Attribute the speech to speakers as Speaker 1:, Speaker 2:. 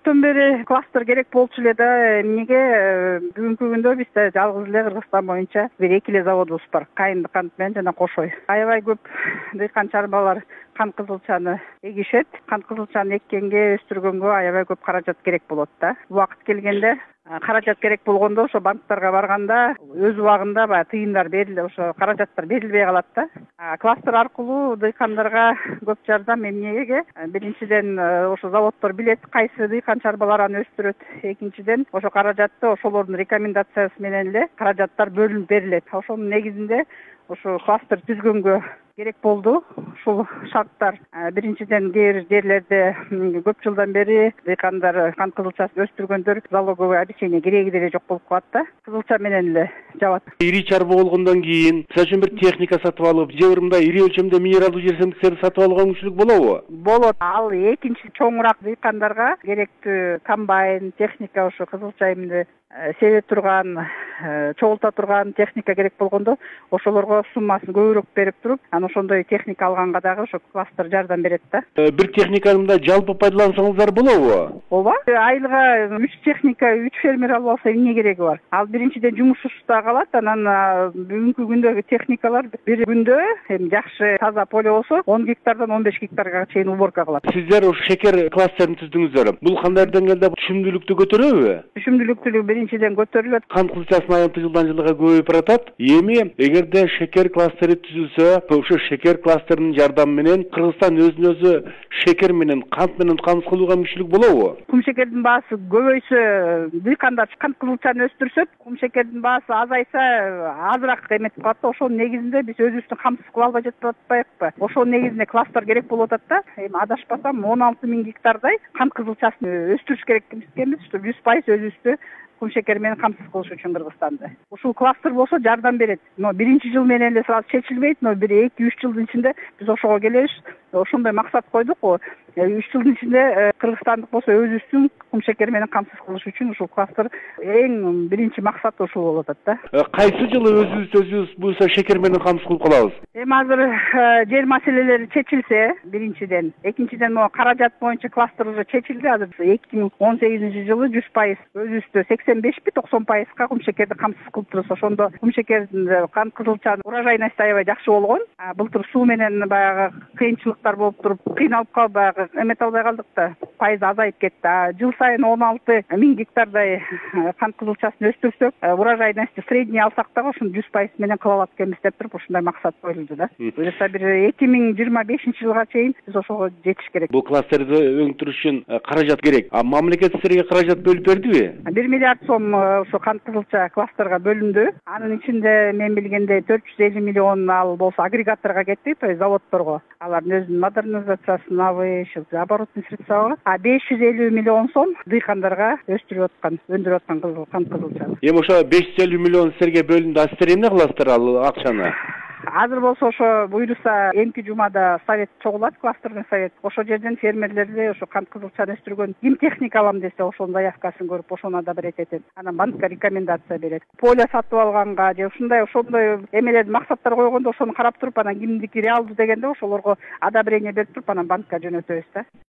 Speaker 1: көптөн бери кластер керек болчу эле да. Эмнеге бүгүнкү күндө бизде жалгыз эле Кыргызстан боюнча бир эки эле заводубуз бар. Кайындык кант менен жана Кошой. Аябай көп дыйкан чарбалар кант кызылчаны эгишет. Кант кызылчаны эккенге, өстүргөнгө аябай көп каражат керек болот да. Убакыт келгенде каражат керек болгондо ошо банктарга барганда өз убагында баягы тыйындар ошо каражаттар берилбей калат да. Кластер аркылуу дыйкандарга көп жардам. Эмнеге? Биринчиден ошо заводдор билет кайсы дыйкан чарбалар өстүрөт. Экинчиден ошо каражатты ошолордун рекомендациясы менен эле каражаттар бөлүнүп берилет. Ошонун негизинде ошо кластер түзгөнгө керек болду. Ушул шарттар биринчиден кээ бир жерлерде көп жылдан бери дыйкандар кант кызылчасын өстүргөндөр залоговый обеспечение кереги деле жок болуп калат да. Кызылча менен эле жабат.
Speaker 2: Ири чарба болгондон кийин, мисалы үчүн бир техника сатып алып, же бир мындай ири өлчөмдө минералдуу жерсемдиктерди сатып алууга мүмкүнчүлүк болобу?
Speaker 1: Болот. Ал экинчи чоңураак дыйкандарга керектүү комбайн, техника ошо кызылча эмне себе турган, чогулта турган техника керек болгондо ошолорго суммасын көбүрөөк берип туруп, анан ошондой техника алганга дагы ошо кластер жардам берет да.
Speaker 2: Бир техниканы мындай жалпы пайдалансаңыздар болобу?
Speaker 1: Ооба. Айылга 3 техника, 3 фермер алып алса эмне кереги бар? Ал биринчиден жумушсузда калат, анан бүгүнкү күндөгү техникалар бир күндө жакшы таза поле болсо 10 гектардан 15 гектарга чейин уборка кылат.
Speaker 2: Сиздер ушу шекер кластерин түздүңүздөр. Бул кандай деңгээлде түшүмдүүлүктү көтөрөбү?
Speaker 1: Түшүмдүүлүктү биринчиден көтөрүлөт.
Speaker 2: Кант кызылчасынын аянты жылдан жылга көбөйүп баратат. Эми эгерде шекер кластери түзүлсө, ошо шекер кластеринин жардамы менен Кыргызстан өзүн өзү шекер менен, кант менен камсыз кылууга мүмкүнчүлүк болобу?
Speaker 1: Кум шекердин баасы көбөйсө, дыйкандар кант кызылчаны өстүрсөт, кум шекердин баасы азайса, азыраак эметип калат да. Ошонун негизинде биз өзүбүздү камсыз кыла албай жатып атпайбызбы? Ошонун негизинде кластер керек болуп атат да. Эми адашпасам 16 000 гектардай кант кызылчасын өстүрүш керек экенбиз, что 100% өзүбүздү кум шекер менен камсыз кылыш үчүн Кыргызстанды. Ушул кластер болсо жардам берет. Но биринчи жыл менен эле сразу чечилбейт, но бир 2-3 жылдын ичинде биз ошого келебиз. Ошондой максат койдук го. 3 жылдын ичинде кыргызстандык болсо өзүбүздүн кум шекер менен камсыз кылыш үчүн ушул кластер эң биринчи максат ушул болуп атат да.
Speaker 2: Кайсы жылы өзүбүз буюрса шекер менен камсыз кылып калабыз?
Speaker 1: Эми азыр жер маселелери чечилсе, биринчиден, экинчиден могу каражат боюнча кластер уже чечилди. Азыр 2018-жылы 100% өзүбүздү 85-90%га кум шекерди камсыз кылып турабыз. Ошондо кум шекердин кант кызылчанын урожайности аябай жакшы болгон. Былтыр суу менен баягы кыйынчылыктар болуп туруп, кыйналып калып баягы эмете албай калдык да, пайызы азайып кетти. Жыл сайын 16 000 гектардай кант кызылчасын өстүрсөк, урожайности средний алсак дагы ошону 100% менен кыла алат экенбиз деп туруп ушундай максат коюлду да. Буюрса бир 2025-жылга чейин биз ошого жетиш керек.
Speaker 2: Бул кластерди өңтүрүш үчүн каражат керек. Мамлекет силерге каражат бөлүп бердиби?
Speaker 1: 1 миллиард сом ошо кант кызылча кластерга бөлүндү. Анын ичинде мен билгенде 450 миллион ал болсо агрегаторго кетти, то есть заводдорго. Алардын өзүнүн модернизациясына, оборотный средства бар. 550 миллион сом дыйкандарга өстүрүп аткан, өндүрүп аткан кант кызылчаны.
Speaker 2: Эми ошо 550 миллион силерге бөлүндү. Силер эмне кыласыздар ал акчаны?
Speaker 1: Азыр болсо ошо буйруса эмки жумада совет чогулат, кластерный совет. Ошол жерден фермерлерге ошо кант кызылчаны өстүргөн ким техника алам десе, ошонун заявкасын көрүп, ошону одобрять этет. Анан банкка рекомендация берет. Поле сатып алганга же ошондой эмелерди максаттар койгондо ошону карап туруп, анан кимдики реалдуу дегенде ошолорго одобрение берип туруп, анан банкка жөнөтөбүз да.